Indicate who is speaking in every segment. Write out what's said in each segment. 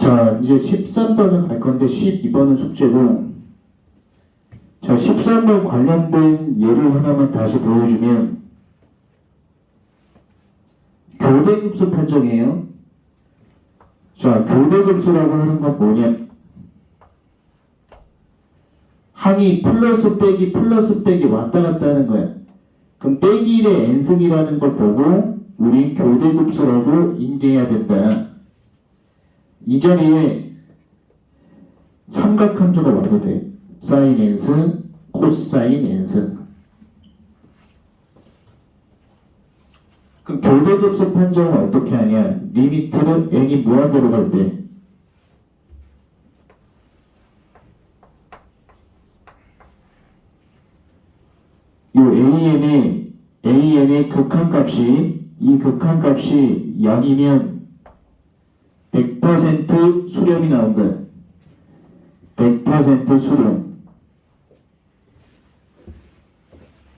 Speaker 1: 자, 이제 13번은 갈 건데 12번은 숙제고, 자, 13번 관련된 예를 하나만 다시 보여주면, 교대급수 판정이에요. 자, 교대급수라고 하는 건 뭐냐? 항이 플러스 빼기 왔다 갔다 하는 거야. 그럼 빼기 1의 n승이라는 걸 보고 우린 교대급수라고 인지해야 된다. 이 자리에 삼각함수가 와도 돼. 사인 n승, 코사인 n승. 그럼 교대급수 판정은 어떻게 하냐? 리미트는 n이 무한대로 갈 때. 요 AN의 극한값이, 이 극한값이 0이면 100% 수렴이 나온다. 100% 수렴.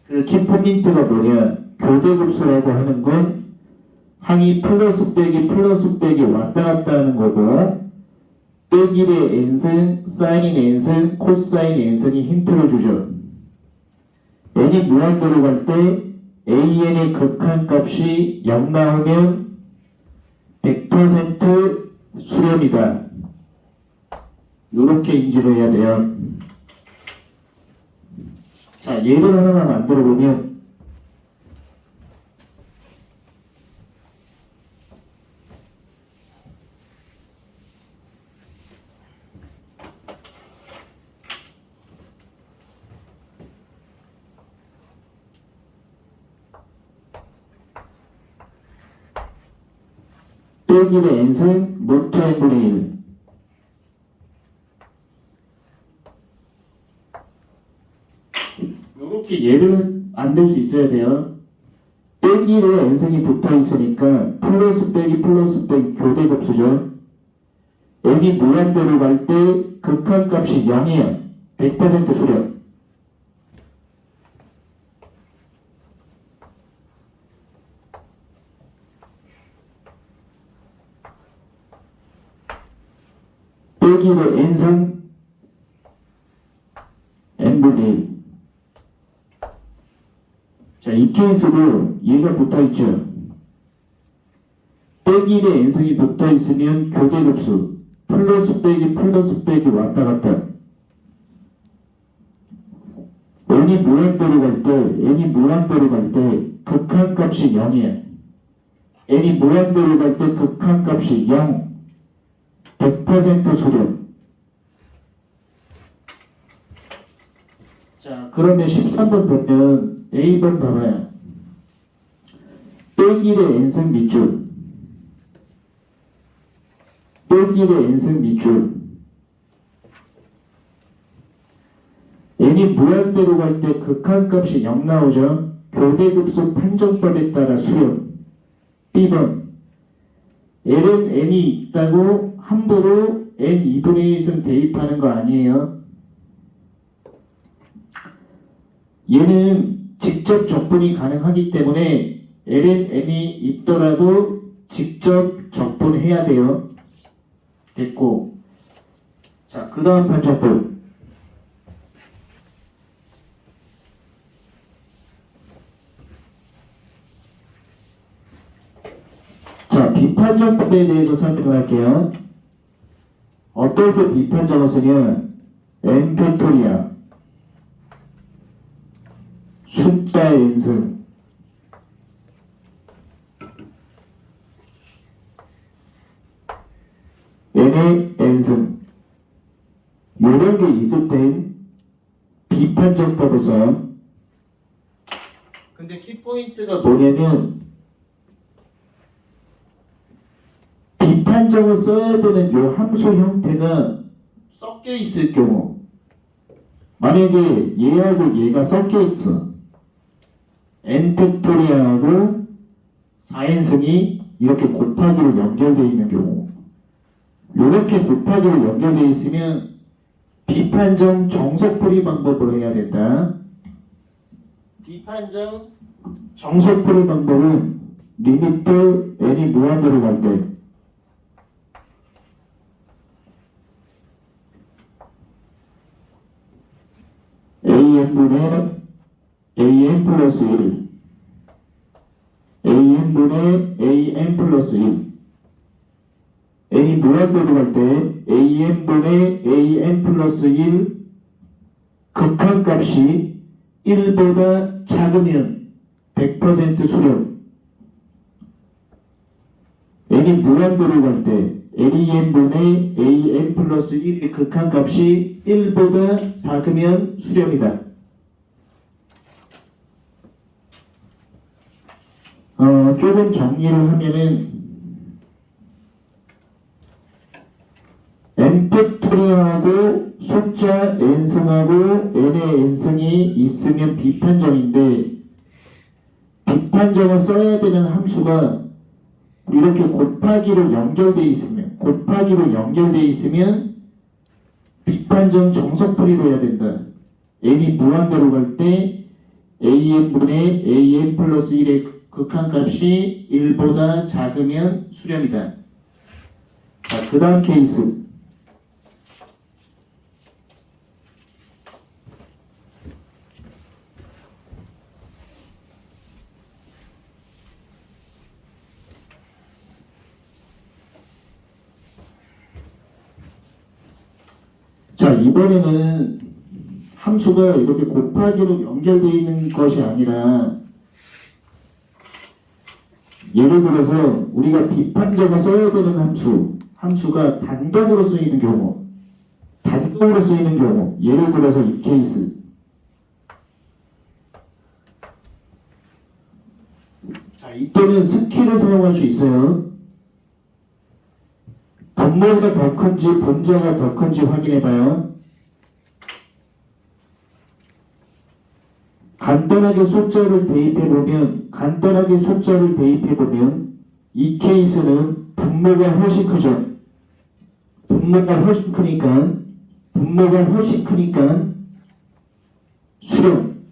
Speaker 1: 그 키포인트가 뭐냐? 교대급수라고 하는 건 항이 플러스 빼기 왔다 갔다 하는 거고, 빼기의 n승, 사인인 n승, 코사인 n승이 힌트를 주죠. n이 무한대로 갈 때 AN의 극한값이 0 나오면 100% 수렴이다. 이렇게 인지를 해야 돼요. 자, 예를 하나만 만들어 보면, 빼기의 n승 루트 n분의 1. 이렇게 예를 만들 수 있어야 돼요. 빼기에 n승이 붙어 있으니까 플러스 빼기 교대급수죠. n이 무한대로 갈 때 극한값이 0이에요. 100% 수렴. 빼기로 n승 n분의 1. 자, 이 케이스로 얘가 붙어있죠. 빼기에 n승이 붙어있으면 교대급수 플러스 빼기 왔다 갔다. n이 무한대로 갈 때 극한값이 0이야. n이 무한대로 갈 때 극한값이 0. 100% 수렴. 자, 그러면 13번 보면 A번 봐봐요. 빼기의 n승 밑줄. n이 무한대로 갈 때 극한값이 0 나오죠. 교대급수 판정법에 따라 수렴. B번 L은 n이 있다고 함부로 n 2분의 1승 대입하는 거 아니에요. 얘는 직접 적분이 가능하기 때문에 L은 n이 있더라도 직접 적분해야 돼요. 됐고, 자, 그 다음 판정법. 자, 비판정법에 대해서 설명을 할게요. 어떨 때 비판정을 쓰면 n 팩토리아 숫자의 n승 n의 n승 이런 게 있을 땐 비판정법을 써요. 근데 키포인트가 뭐냐면 비판정을 써야 되는 이 함수 형태가 섞여 있을 경우, 만약에 얘하고 얘가 섞여 있어. n 팩토리아하고 4n승이 이렇게 곱하기로 연결되어 있는 경우, 이렇게 곱하기로 연결되어 있으면 비판정 정석풀이 방법으로 해야 된다. 비판정 정석풀이 방법은 리미트 n이 무한대로 갈 때 an분의 an 플러스 1 an분의 an 플러스 1 n이 무한대로 갈 때 an분의 an 플러스 1 극한값이 1보다 작으면 100% 수렴. n이 무한대로 갈 때 n분의 an 플러스 1의 극한값이 1보다 작으면 수렴이다. 조금 정리를 하면은 n팩토리하고 숫자 n승하고 n의 n승이 있으면 비판정인데 비판정을 써야 되는 함수가 이렇게 곱하기로 연결되어 있으면 비판정 정석풀이로 해야 된다. n이 무한대로 갈 때 an분의 an 플러스 1의 극한값이 1보다 작으면 수렴이다. 자, 그 다음 케이스. 자, 이번에는 함수가 이렇게 곱하기로 연결되어 있는 것이 아니라 예를 들어서 우리가 비판정을 써야 되는 함수가 단독으로 쓰이는 경우 예를 들어서 이 케이스. 자, 이때는 스킬을 사용할 수 있어요. 분모가 더 큰지 분자가 더 큰지 확인해봐요. 간단하게 숫자를 대입해보면 이 케이스는 분모가 훨씬 크죠. 분모가 훨씬 크니까 수렴.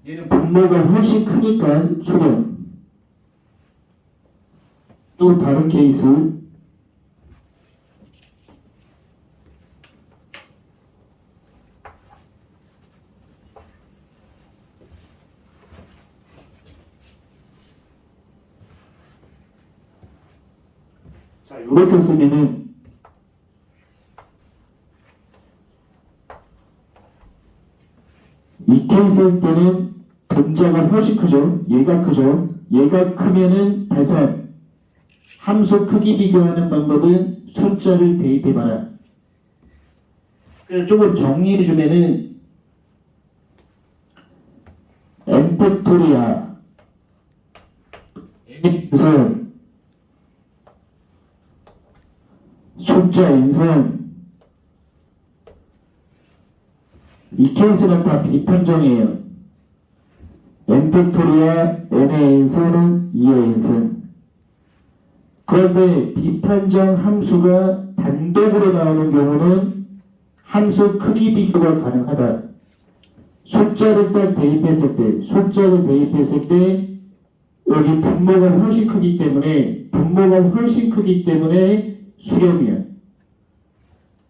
Speaker 1: 얘는 분모가 훨씬 크니까 수렴. 또 다른 케이스. 자, 이렇게 쓰면은 이 케이스일 때는 분자가 훨씬 크죠. 얘가 크면은 발산. 함수 크기 비교하는 방법은 숫자를 대입해봐라. 조금 정리해주면은 n팩토리아 n에서 숫자 n승 이 케이스는 다 비판정이에요. n팩토리아 n의 n승은 2의 n승. 그런데 비판정 함수가 단독으로 나오는 경우는 함수 크기 비교가 가능하다. 숫자를 딱 대입했을 때 여기 분모가 훨씬 크기 때문에 수렴이야.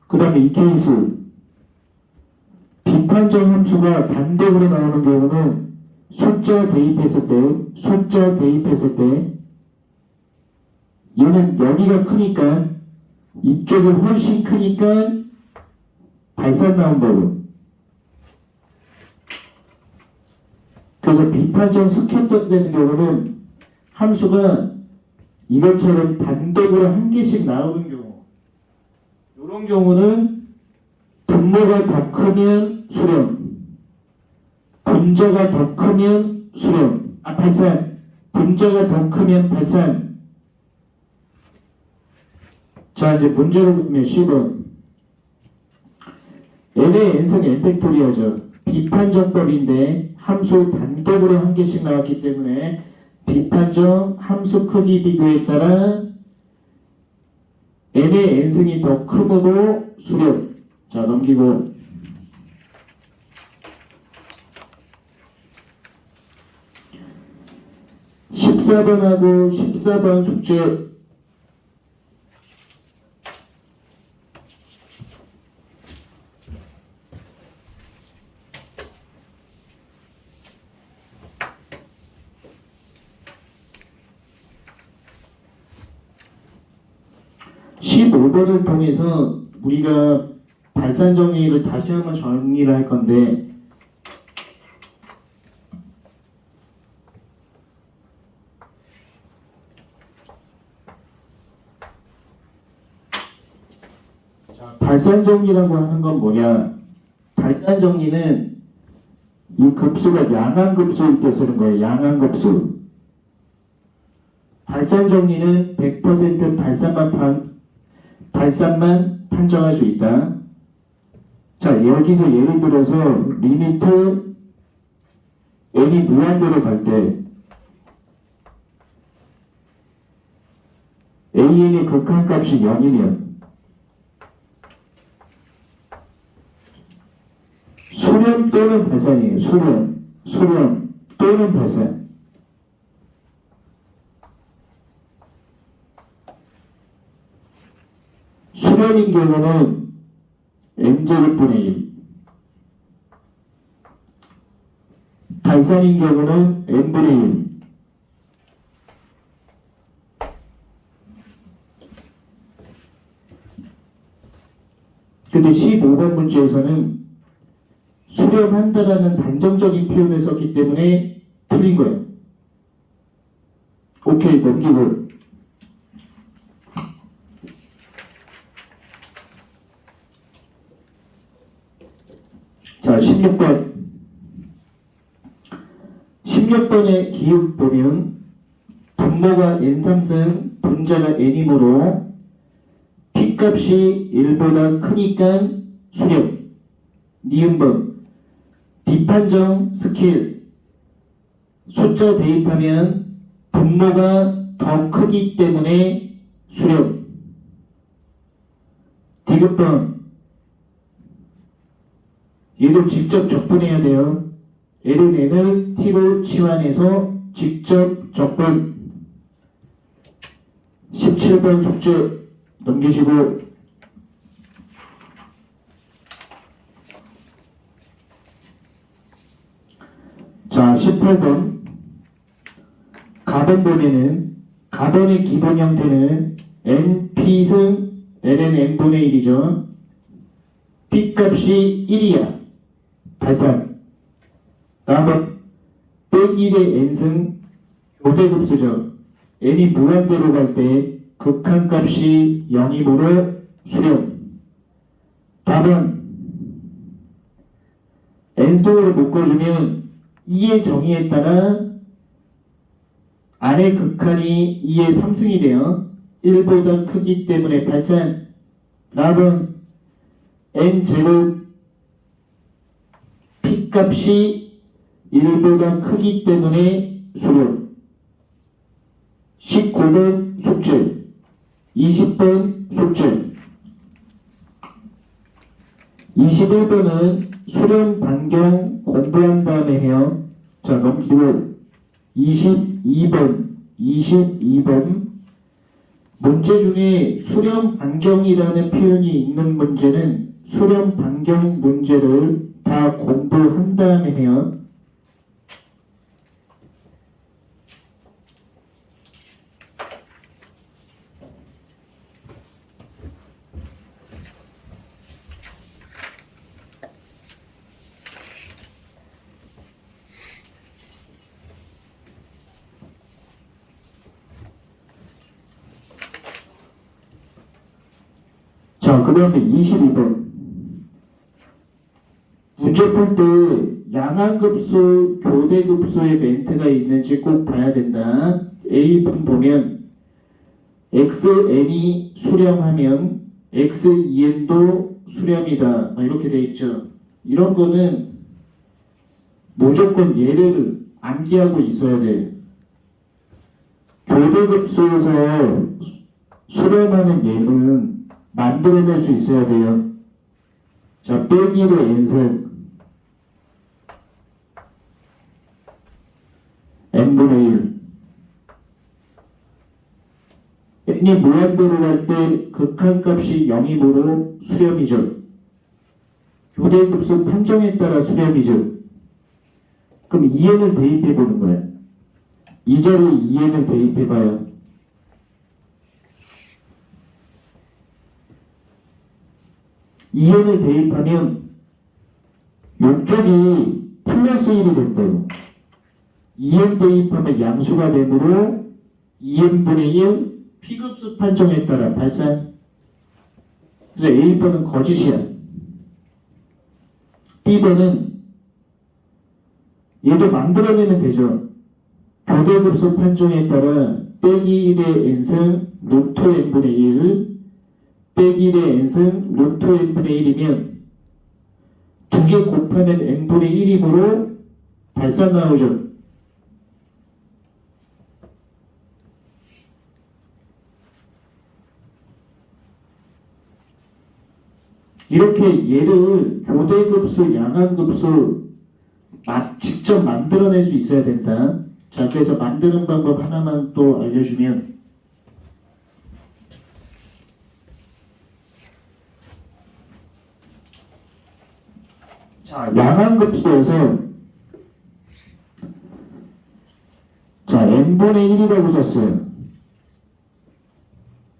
Speaker 1: 그 다음에 이 케이스 비판정 함수가 단독으로 나오는 경우는 숫자 대입했을 때 얘는 여기가 크니까 이쪽이 훨씬 크니까 발산 나온다고. 그래서 비판정 스캔 되는 경우는 함수가 이것처럼 단독으로 한 개씩 나오는 경우, 이런 경우는 분모가 더 크면 수렴, 분자가 더 크면 수렴, 발산, 분자가 더 크면 발산. 자, 이제 문제를 보면 10번. n의 n승 n팩토리아죠. 비판정법인데 함수 단독으로 한 개씩 나왔기 때문에 비판정 함수 크기 비교에 따라 n의 n승이 더 크므로 수렴. 자, 넘기고 14번하고 14번 숙제 15번을 통해서 우리가 발산 정리를 다시 한번 정리를 할 건데 발산 정리라고 하는 건 뭐냐? 발산 정리는 이 급수가 양항급수일 때 쓰는 거예요. 양항급수. 발산 정리는 100% 발산만 판정할 수 있다. 자, 여기서 예를 들어서 리미트 n이 무한대로 갈 때 an의 극한값이 0이면 수렴 또는 발산이에요. 수렴 또는 발산. 수렴인 경우는 n제곱분의 1, 발산인 경우는 n분의 1. 근데 15번 문제에서는 수렴한다라는 단정적인 표현을 썼기 때문에 틀린 거예요. 오케이, 넘기고. 자, 16번. 16번의 기억 보면 분모가 n3승, 분자가 n이므로 p값이 1보다 크니까 수렴. 니은번. 비판정 스킬. 숫자 대입하면 분모가 더 크기 때문에 수렴. 디귿번. 얘도 직접 적분해야 돼요. L은 N을 T로 치환해서 직접 적분. 17번 숙제 넘기시고. 자, 18번. 가번 보면은 가번의 기본 형태는 NP승 L은 N분의 1이죠. P값이 1이야. 발산. 다음은 빼기 1의 n승 교대급수죠. n이 무한대로 갈 때 극한값이 0이므로 수렴. 답은 n승으로 묶어주면 2의 정의에 따라 안의 극한이 2의 3승이 돼요. 1보다 크기 때문에 발산. 답은 n제곱 P값이 1보다 크기 때문에 수렴. 19번 숙제. 20번 숙제. 21번은 수렴 반경 공부한 다음에 해요. 자, 넘기고 22번 문제 중에 수렴 반경이라는 표현이 있는 문제는 수렴 반경 문제를 다 공부한 다음에 해요. 자, 그 다음에 22번. 문제 풀 때 양항급수, 교대급수의 멘트가 있는지 꼭 봐야 된다. A번 보면 xn이 수렴하면 x2n도 수렴이다. 이렇게 돼 있죠. 이런 거는 무조건 예를 암기하고 있어야 돼. 교대급수에서 수렴하는 예는 만들어낼 수 있어야 돼요. 자, 빼기 1의 n승 n분의 1. n이 무한대로 갈 때 극한값이 0이므로 수렴이죠. 교대급수 판정에 따라 수렴이죠. 그럼 2n을 대입해보는 거야. 이 자리에 2n을 대입해봐요. 2n을 대입하면 이쪽이 플러스 1이 된다고. 2n 대입하면 양수가 되므로 2n분의 1 P급수 판정에 따라 발산. 그래서 A번은 거짓이야. B번은 얘도 만들어내면 되죠. 교대급수 판정에 따라 빼기 1의 n승 루트 n분의 1 빼기 1의 n승 루트 n분의 1이면 두 개 곱하면 n분의 1이므로 발산 나오죠. 이렇게 얘를 교대급수, 양항급수 직접 만들어낼 수 있어야 된다. 자, 그래서 만드는 방법 하나만 또 알려주면 자, 양항급수에서 자, n분의 1이라고 썼어요.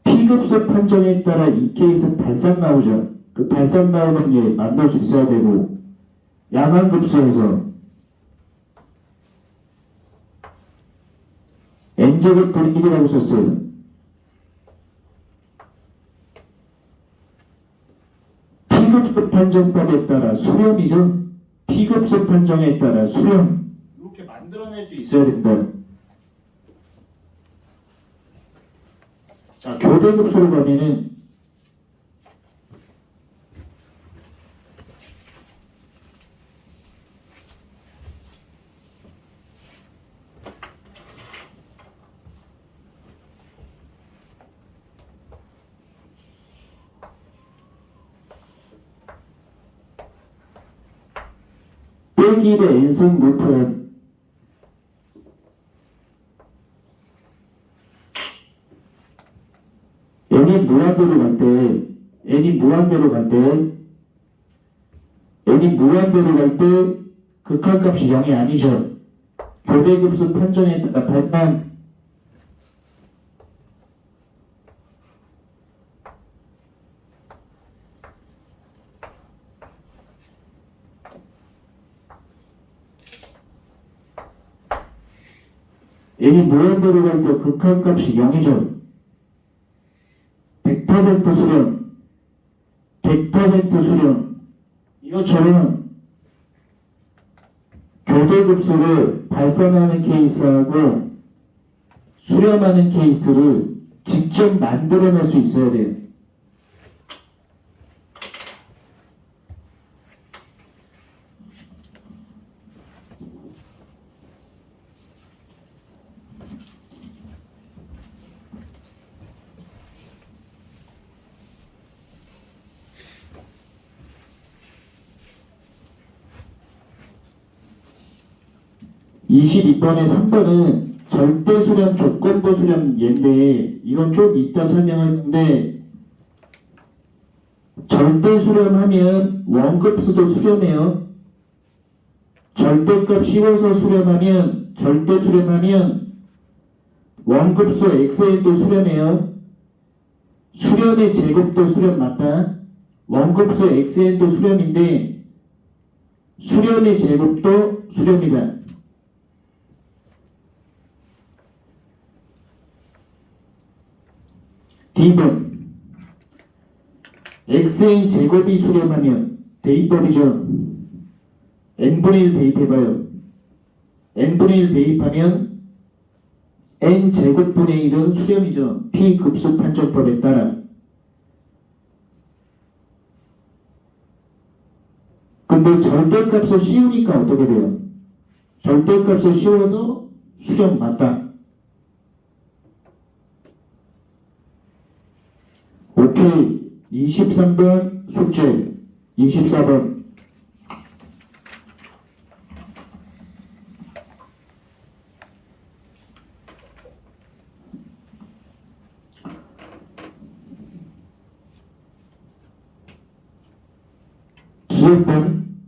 Speaker 1: P급수 판정에 따라 이 케이스 발산 나오죠. 그 발산 나오면 얘 만들 수 있어야 되고 양항급수에서 n제곱분의 1이라고 썼어요. P급수 판정법에 따라 수렴이죠. P급수 판정에 따라 수렴. 이렇게 만들어낼 수 있어야 된다. 자, 교대급수로 가면은 빼기 1의 n승 루트 n n이 무한대로 갈 때 n이 무한대로 갈 때 극한값이 0이 아니죠. 교대급수 판정에 따라 발산. n이 무한대로 갈 때 극한값이 0이죠. 100% 수렴, 100% 수렴. 이것처럼 교대급수를 발산하는 케이스하고 수렴하는 케이스를 직접 만들어낼 수 있어야 돼요. (22번에) 3번은 절대수렴, 조건부 수렴 얘인데 이건 좀 이따 설명하는데 절대수렴하면 원급수도 수렴해요. 절대값 씌워서 수렴하면 절대수렴하면 원급수 xn도 수렴해요. 수렴의 제곱도 수렴 맞다. 원급수 xn도 수렴인데 수렴의 제곱도 수렴이다. D번 xn 제곱이 수렴하면 대입법이죠. n분의 1 대입해봐요. n분의 1 대입하면 n 제곱분의 1은 수렴이죠. P급수 판정법에 따라. 근데 절대값을 씌우니까 어떻게 돼요? 절대값을 씌워도 수렴 맞다. 오케이. 23번 숙제. 24번 기억번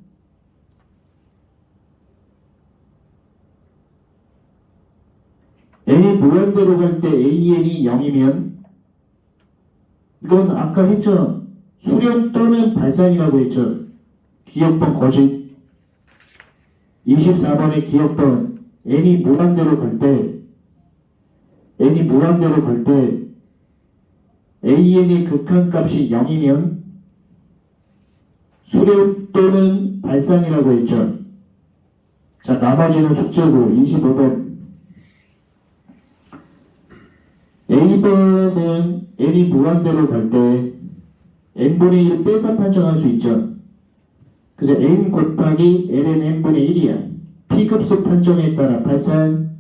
Speaker 1: n이 무한대로 갈 때 an이 0이면 이건 아까 했죠. 수렴 또는 발산이라고 했죠. 기억번 거짓. 24번의 기억번 n이 무한대로 갈 때 an의 극한값이 0이면 수렴 또는 발산이라고 했죠. 자, 나머지는 숙제고 25번 A번은 n이 무한대로 갈 때 n분의 1 빼서 판정할 수 있죠. 그래서 n 곱하기 ln n분의 1이야. P급수 판정에 따라 발산.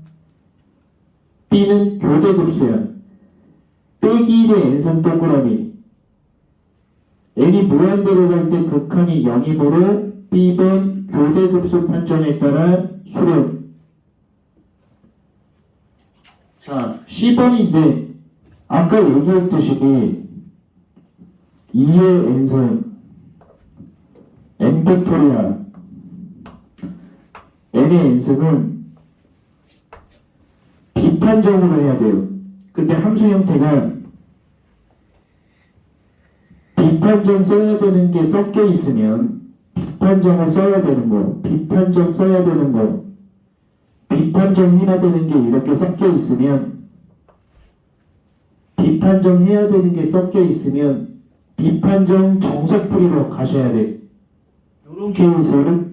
Speaker 1: B는 교대급수야. 빼기 1의 n선 동그라미. n이 무한대로 갈 때 극한이 0이므로 B번 교대급수 판정에 따라 수렴. 자, C번인데 아까 얘기했듯이 2의 n선 n 팩토리아 n의 n승은 비판정으로 해야 돼요. 근데 함수 형태가 비판정 써야 되는 게 섞여 있으면 비판정을 써야 되는 거, 비판정 써야 되는 거, 비판정 해야 되는 게 이렇게 섞여 있으면 비판정 해야 되는 게 섞여 있으면 비판정 정석풀이로 가셔야 돼. 요런 케이스는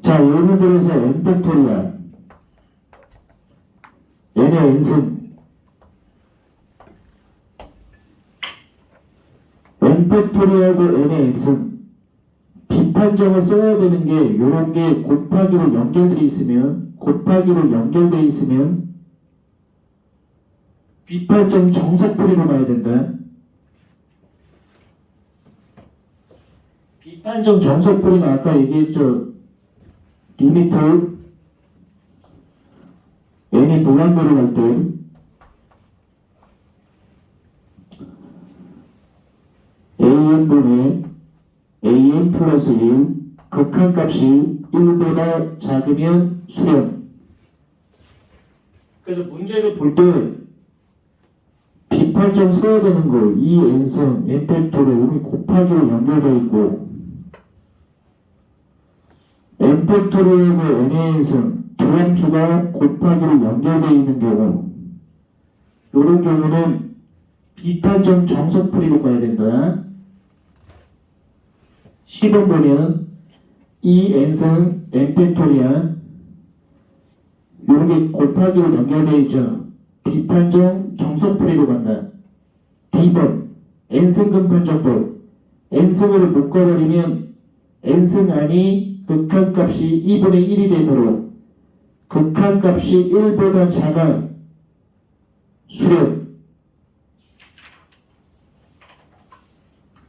Speaker 1: 자, 예를 들어서 n 팩토리아 n의 n승 n 팩토리아고 n의 n승 비판정을 써야 되는 게 요런 게 곱하기로 연결돼 있으면 비판정 정석풀이로 가야 된다. 비판정 정석풀이는 아까 얘기했죠. 리미트 n이 무한대로 갈 때 an분의 an 플러스 1 극한값이 1보다 작으면 수렴. 그래서 문제를 볼 때 비판정 써야 되는 거, 이 n선 n 팩토리아 여기 곱하기로 연결되어 있고 n 팩토리아하고 n의 n승 두 함수가 곱하기로 연결되어 있는 경우 이런 경우는 비판정 정석풀이로 가야 된다. 10번 보면 이 n승 n 팩토리아 이런 게 곱하기로 연결되어 있죠. 비판정 정석풀이로 간다. D번 n승 근판정법 n승으로 묶어버리면 n승 안이 극한값이 2분의 1이 되므로 극한값이 1보다 작아 수렴.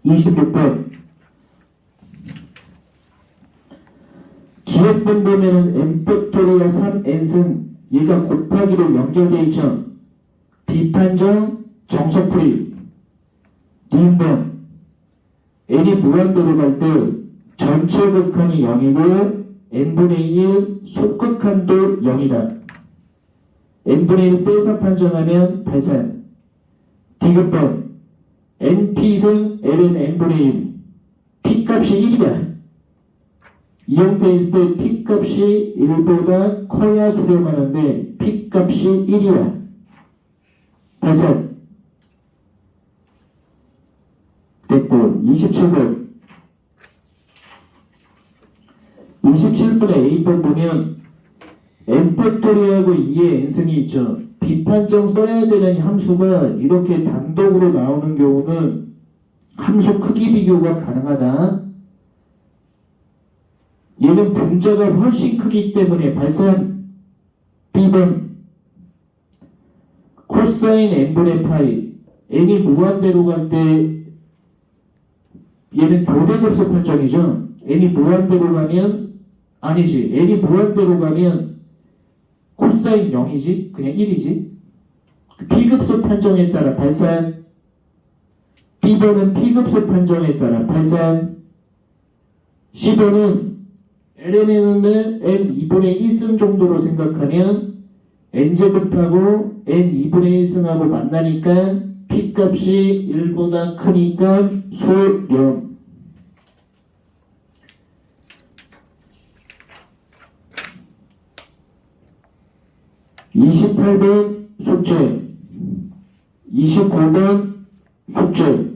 Speaker 1: 26번 기억분 보면은 n 팩토리아 3n승 얘가 곱하기로 연결되어 있죠. 비판정 정석풀이. D번 n이 무한대로 갈 때 전체 극한이 0이고 n분의 1 속극한도 0이다. n분의 1 빼서 판정하면 발산. D급번 np승 ln n분의 1 p값이 1이다. 이 형태일 때 p값이 1보다 커야 수렴하는데 p값이 1이야. 발산. 됐고 27번 27번에 A번 보면 n 팩토리하고 2의 n승이 있죠. 비판정 써야 되는 함수가 이렇게 단독으로 나오는 경우는 함수 크기 비교가 가능하다. 얘는 분자가 훨씬 크기 때문에 발산. B번 코사인 n분의 파이 n이 무한대로 갈 때 얘는 교대급수 판정이죠. n이 무한대로 가면 아니지. n이 무한대로 가면 코사인 0이지. 그냥 1이지. P급수 판정에 따라 발산. B번은 P급수 판정에 따라 발산. C번은 ln을 n2분의 1승 정도로 생각하면 n제곱하고 n2분의 1승하고 만나니까 P값이 1보다 크니까 수렴. (28번) 숙제 29번 숙제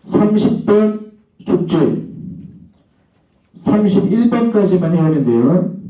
Speaker 1: 30번 숙제 31번까지만 해오면 돼요.